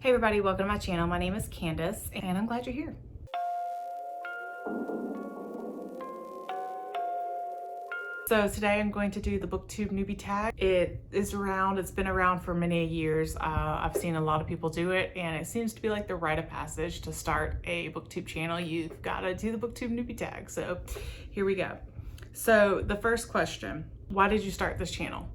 Hey everybody, welcome to my channel. My name is Candace and I'm glad you're here. So today I'm going to do the Booktube Newbie Tag. It's been around for many years. I've seen a lot of people do it and it seems to be like the rite of passage to start a Booktube channel. You've got to do the Booktube Newbie Tag. So here we go. So the first question, why did you start this channel?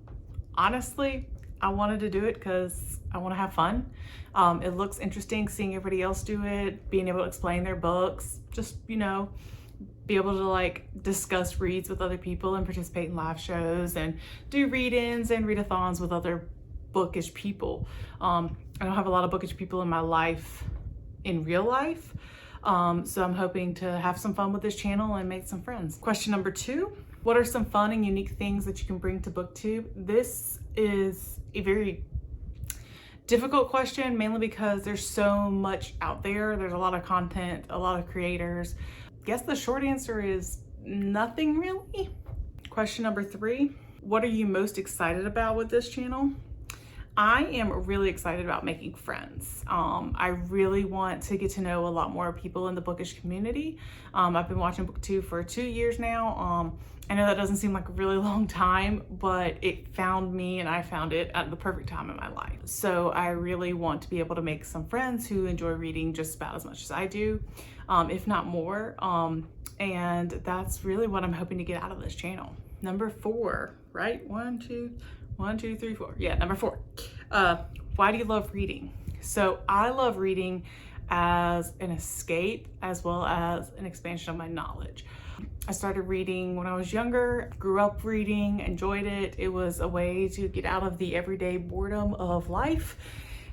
Honestly, I wanted to do it because I want to have fun. It looks interesting seeing everybody else do it, being able to explain their books, just, you know, be able to like discuss reads with other people and participate in live shows and do read-ins and readathons with other bookish people. I don't have a lot of bookish people in my life in real life. So I'm hoping to have some fun with this channel and make some friends. Question number 2, what are some fun and unique things that you can bring to Booktube? This is a very difficult question, mainly because there's so much out there. There's a lot of content, a lot of creators. I guess the short answer is nothing really. Question number 3, what are you most excited about with this channel? I am really excited about making friends. I really want to get to know a lot more people in the bookish community. I've been watching Booktube for 2 years now. I know that doesn't seem like a really long time, but it found me and I found it at the perfect time in my life. So I really want to be able to make some friends who enjoy reading just about as much as I do, if not more. And that's really what I'm hoping to get out of this channel. Number 4, right? 1, 2, 3, 4. Yeah, number 4. Why do you love reading? So I love reading as an escape as well as an expansion of my knowledge. I started reading when I was younger, grew up reading, enjoyed it. It was a way to get out of the everyday boredom of life.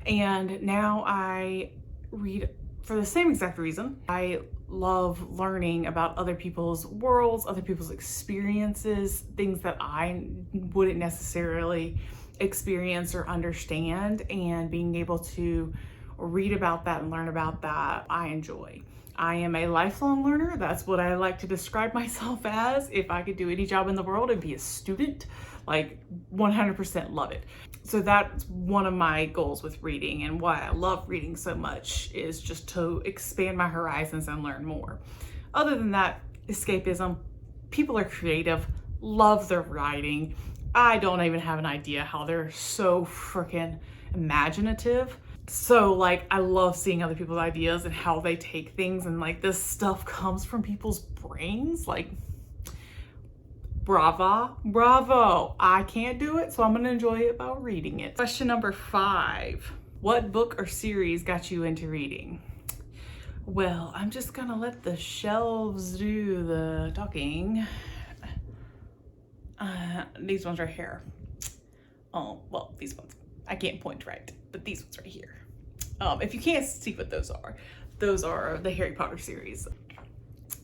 And now I read for the same exact reason. I love learning about other people's worlds, other people's experiences, things that I wouldn't necessarily experience or understand, and being able to read about that and learn about that, I enjoy. I am a lifelong learner. That's what I like to describe myself as. If I could do any job in the world, I'd be a student, like 100% love it. So that's one of my goals with reading, and why I love reading so much is just to expand my horizons and learn more. Other than that, escapism, people are creative, love their writing. I don't even have an idea how they're so freaking imaginative. So like, I love seeing other people's ideas and how they take things, and like this stuff comes from people's brains. Like, bravo. I can't do it, so I'm gonna enjoy it by reading it. Question number 5, what book or series got you into reading? Well, I'm just gonna let the shelves do the talking. These ones right here. Oh, well, these ones. I can't point right, but these ones right here. If you can't see what those are the Harry Potter series.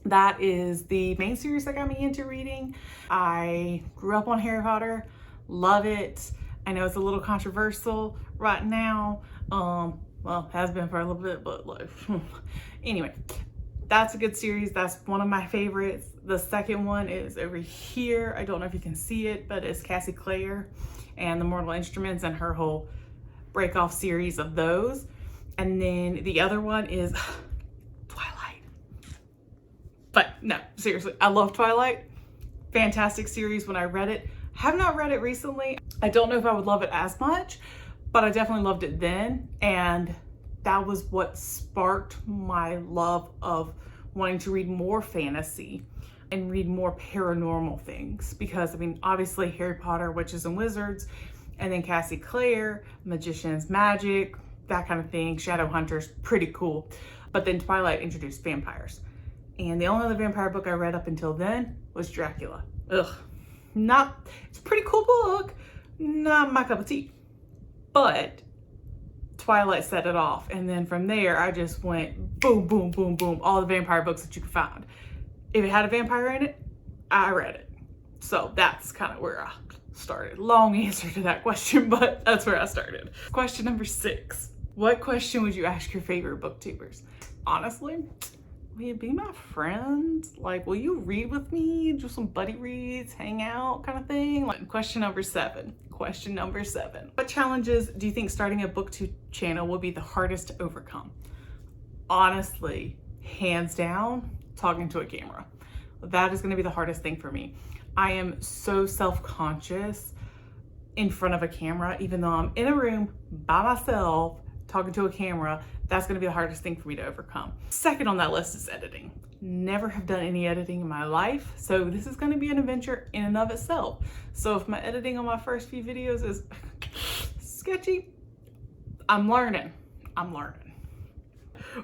That is the main series that got me into reading. I grew up on Harry Potter, love it. I know it's a little controversial right now. Well, has been for a little bit, but like, anyway, that's a good series. That's one of my favorites. The second one is over here. I don't know if you can see it, but it's Cassie Clare and the Mortal Instruments and her whole break-off series of those. And then the other one is Twilight. But no, seriously, I love Twilight. Fantastic series when I read it. Have not read it recently. I don't know if I would love it as much, but I definitely loved it then. And that was what sparked my love of wanting to read more fantasy and read more paranormal things. Because I mean, obviously Harry Potter, Witches and Wizards, and then Cassie Clare, Magician's Magic, that kind of thing, Shadowhunters, pretty cool. But then Twilight introduced vampires. And the only other vampire book I read up until then was Dracula. Ugh, it's a pretty cool book, not my cup of tea. But Twilight set it off. And then from there, I just went boom, boom, boom, boom, all the vampire books that you could find. If it had a vampire in it, I read it. So that's kind of where I started. Long answer to that question, but that's where I started. Question number 6. What question would you ask your favorite booktubers? Honestly, will you be my friend? Like, will you read with me? Do some buddy reads, hang out kind of thing? Like, question number 7. Question number 7. What challenges do you think starting a booktube channel will be the hardest to overcome? Honestly, hands down, talking to a camera. That is going to be the hardest thing for me. I am so self-conscious in front of a camera, even though I'm in a room by myself talking to a camera. That's going to be the hardest thing for me to overcome. Second on that list is editing. Never have done any editing in my life, so this is going to be an adventure in and of itself. So if my editing on my first few videos is sketchy, I'm learning.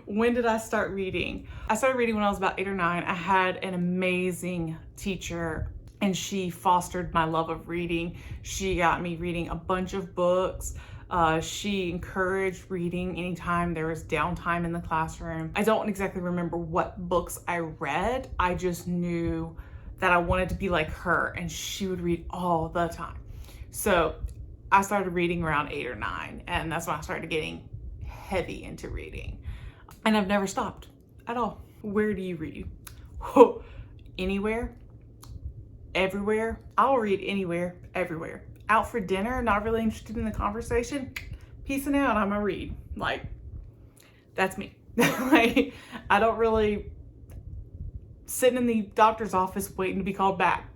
When did I start reading? I started reading when I was about 8 or 9. I had an amazing teacher and she fostered my love of reading. She got me reading a bunch of books. She encouraged reading anytime there was downtime in the classroom. I don't exactly remember what books I read. I just knew that I wanted to be like her, and she would read all the time. So I started reading around 8 or 9, and that's when I started getting heavy into reading. And I've never stopped at all. Where do you read? Anywhere, everywhere. I'll read anywhere, everywhere. Out for dinner, not really interested in the conversation, peacing out, I'm gonna read. Like, that's me. Like, I don't really sit in the doctor's office waiting to be called back.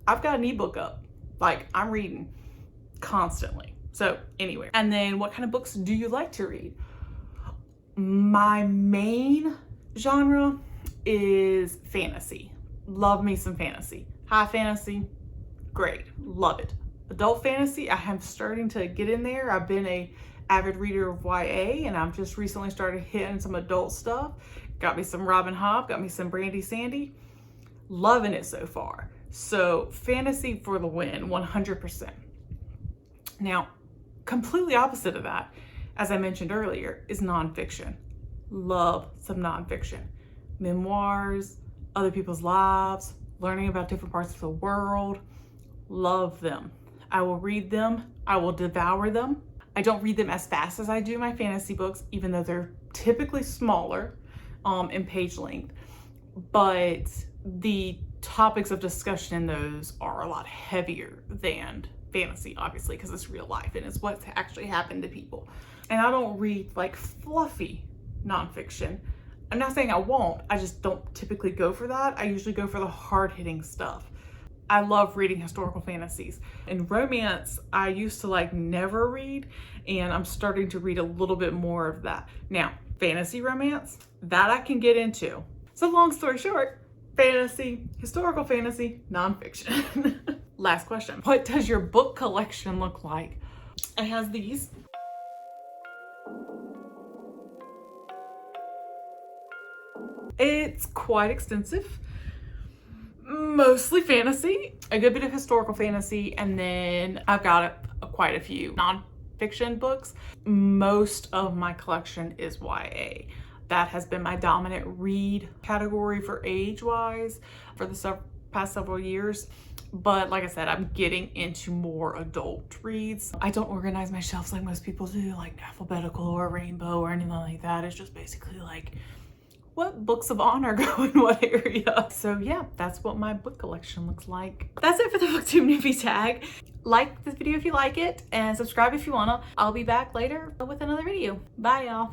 I've got an ebook up. Like, I'm reading constantly. So anywhere. And then what kind of books do you like to read? My main genre is fantasy. Love me some fantasy. High fantasy, great, love it. Adult fantasy, I am starting to get in there. I've been a avid reader of YA, and I've just recently started hitting some adult stuff. Got me some Robin Hobb, got me some Brandy Sandy. Loving it so far. So fantasy for the win, 100%. Now, completely opposite of that, as I mentioned earlier, is nonfiction. Love some nonfiction. Memoirs, other people's lives, learning about different parts of the world. Love them. I will read them. I will devour them. I don't read them as fast as I do my fantasy books, even though they're typically smaller in page length. But the topics of discussion in those are a lot heavier than fantasy, obviously, because it's real life and it's what's actually happened to people. And I don't read like fluffy nonfiction. I'm not saying I won't, I just don't typically go for that. I usually go for the hard-hitting stuff. I love reading historical fantasies. In romance, I used to like never read, and I'm starting to read a little bit more of that. Now, fantasy romance, that I can get into. So long story short, fantasy, historical fantasy, nonfiction. Last question. What does your book collection look like? It has these. It's quite extensive. Mostly fantasy, a good bit of historical fantasy, and then I've got quite a few nonfiction books. Most of my collection is YA. That has been my dominant read category for age-wise for the past several years. But like I said, I'm getting into more adult reads. I don't organize my shelves like most people do, like alphabetical or rainbow or anything like that. It's just basically like, what books of honor go in what area? So yeah, that's what my book collection looks like. That's it for the Booktube Newbie Tag. Like this video if you like it, and subscribe if you wanna. I'll be back later with another video. Bye y'all.